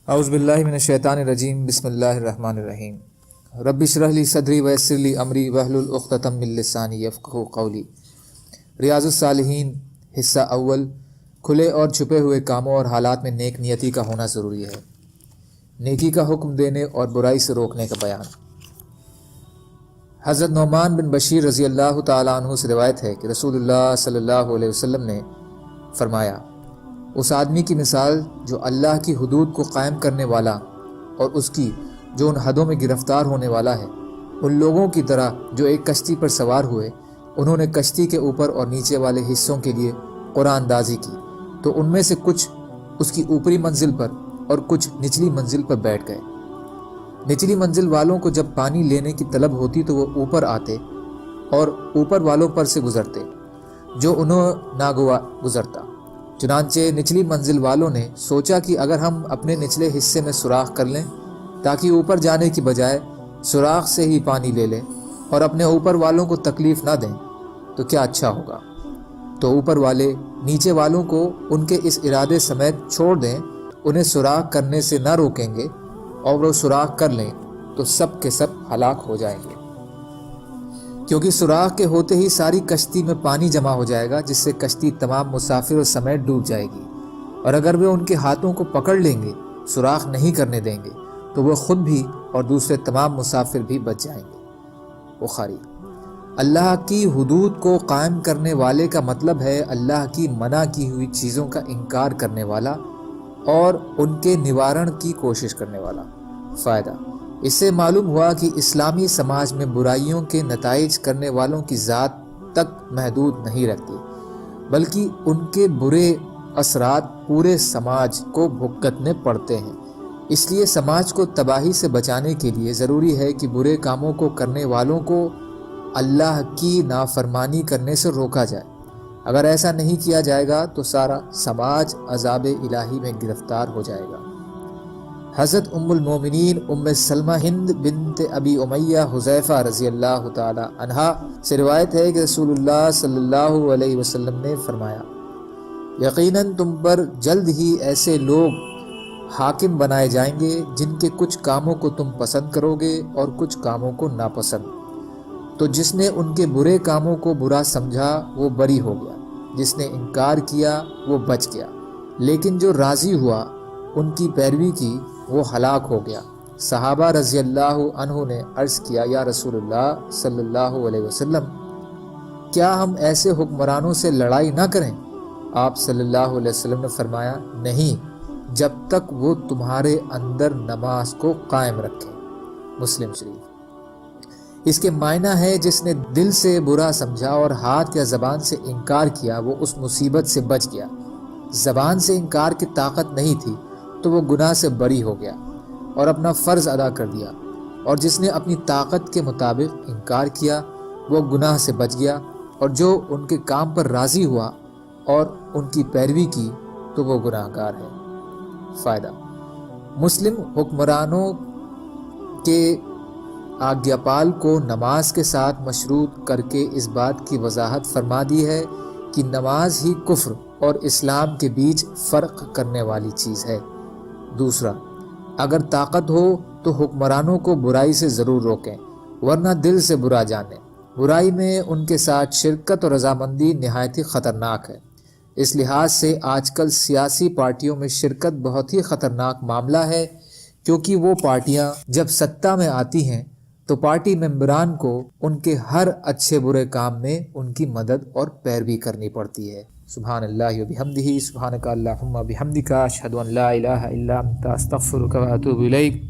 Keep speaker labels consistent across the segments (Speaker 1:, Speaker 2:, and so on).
Speaker 1: اعوذ باللہ من الشیطان الرجیم بسم اللہ الرحمن الرحیم رب اشرح لی صدری ویسر لی امری واحلل عقدۃ من لسانی یفقہوا قولی۔ ریاض الصالحین حصہ اول، کھلے اور چھپے ہوئے کاموں اور حالات میں نیک نیتی کا ہونا ضروری ہے۔ نیکی کا حکم دینے اور برائی سے روکنے کا بیان۔ حضرت نعمان بن بشیر رضی اللہ تعالیٰ عنہ سے روایت ہے کہ رسول اللہ صلی اللہ علیہ وسلم نے فرمایا، اس آدمی کی مثال جو اللہ کی حدود کو قائم کرنے والا اور اس کی جو ان حدوں میں گرفتار ہونے والا ہے، ان لوگوں کی طرح جو ایک کشتی پر سوار ہوئے، انہوں نے کشتی کے اوپر اور نیچے والے حصوں کے لیے قرآن اندازی کی، تو ان میں سے کچھ اس کی اوپری منزل پر اور کچھ نچلی منزل پر بیٹھ گئے۔ نچلی منزل والوں کو جب پانی لینے کی طلب ہوتی تو وہ اوپر آتے اور اوپر والوں پر سے گزرتے، جو انہوں ناگوا گزرتا۔ چنانچہ نچلی منزل والوں نے سوچا کہ اگر ہم اپنے نچلے حصے میں سوراخ کر لیں تاکہ اوپر جانے کی بجائے سوراخ سے ہی پانی لے لیں اور اپنے اوپر والوں کو تکلیف نہ دیں تو کیا اچھا ہوگا۔ تو اوپر والے نیچے والوں کو ان کے اس ارادے سمیت چھوڑ دیں، انہیں سوراخ کرنے سے نہ روکیں گے، اور وہ سوراخ کر لیں تو سب کے سب ہلاک ہو جائیں گے، کیونکہ سوراخ کے ہوتے ہی ساری کشتی میں پانی جمع ہو جائے گا، جس سے کشتی تمام مسافروں سمیت ڈوب جائے گی، اور اگر وہ ان کے ہاتھوں کو پکڑ لیں گے، سوراخ نہیں کرنے دیں گے، تو وہ خود بھی اور دوسرے تمام مسافر بھی بچ جائیں گے۔ بخاری۔ اللہ کی حدود کو قائم کرنے والے کا مطلب ہے اللہ کی منع کی ہوئی چیزوں کا انکار کرنے والا اور ان کے نوارن کی کوشش کرنے والا۔ فائدہ۔ اس سے معلوم ہوا کہ اسلامی سماج میں برائیوں کے نتائج کرنے والوں کی ذات تک محدود نہیں رکھتی، بلکہ ان کے برے اثرات پورے سماج کو بھگتنے پڑتے ہیں۔ اس لیے سماج کو تباہی سے بچانے کے لیے ضروری ہے کہ برے کاموں کو کرنے والوں کو اللہ کی نافرمانی کرنے سے روکا جائے۔ اگر ایسا نہیں کیا جائے گا تو سارا سماج عذاب الہی میں گرفتار ہو جائے گا۔ حضرت ام المومنین ام سلمہ ہند بنت ابی امیہ حذیفہ رضی اللہ تعالی عنہا سے روایت ہے کہ رسول اللہ صلی اللہ علیہ وسلم نے فرمایا، یقیناً تم پر جلد ہی ایسے لوگ حاکم بنائے جائیں گے جن کے کچھ کاموں کو تم پسند کرو گے اور کچھ کاموں کو ناپسند، تو جس نے ان کے برے کاموں کو برا سمجھا وہ بری ہو گیا، جس نے انکار کیا وہ بچ گیا، لیکن جو راضی ہوا ان کی پیروی کی وہ ہلاک ہو گیا۔ صحابہ رضی اللہ عنہ نے عرض کیا، یا رسول اللہ صلی اللہ علیہ وسلم، کیا ہم ایسے حکمرانوں سے لڑائی نہ کریں؟ آپ صلی اللہ علیہ وسلم نے فرمایا، نہیں، جب تک وہ تمہارے اندر نماز کو قائم رکھیں۔ مسلم شریف۔ اس کے معنی ہے جس نے دل سے برا سمجھا اور ہاتھ یا زبان سے انکار کیا وہ اس مصیبت سے بچ گیا۔ زبان سے انکار کی طاقت نہیں تھی تو وہ گناہ سے بری ہو گیا اور اپنا فرض ادا کر دیا، اور جس نے اپنی طاقت کے مطابق انکار کیا وہ گناہ سے بچ گیا، اور جو ان کے کام پر راضی ہوا اور ان کی پیروی کی تو وہ گناہ گار ہے۔ فائدہ۔ مسلم حکمرانوں کے آگیا پال کو نماز کے ساتھ مشروط کر کے اس بات کی وضاحت فرما دی ہے کہ نماز ہی کفر اور اسلام کے بیچ فرق کرنے والی چیز ہے۔ دوسرا، اگر طاقت ہو تو حکمرانوں کو برائی سے ضرور روکیں، ورنہ دل سے برا جانیں۔ برائی میں ان کے ساتھ شرکت اور رضامندی نہایت ہی خطرناک ہے۔ اس لحاظ سے آج کل سیاسی پارٹیوں میں شرکت بہت ہی خطرناک معاملہ ہے، کیونکہ وہ پارٹیاں جب سطح میں آتی ہیں تو پارٹی ممبران کو ان کے ہر اچھے برے کام میں ان کی مدد اور پیروی کرنی پڑتی ہے۔ سبحان اللہ و بحمدہ، سبحانک اللہم و بحمدک، اشہد ان لا الہ الا انت، استغفرک و اتوب الیک۔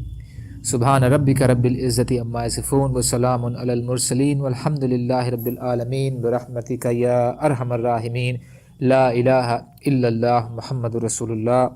Speaker 1: سبحان ربک رب العزۃ عما یصفون وسلام علی المرسلین والحمد للہ رب العالمین، برحمتک یا ارحم الراحمین، لا الہ الا اللہ، محمد رسول اللہ۔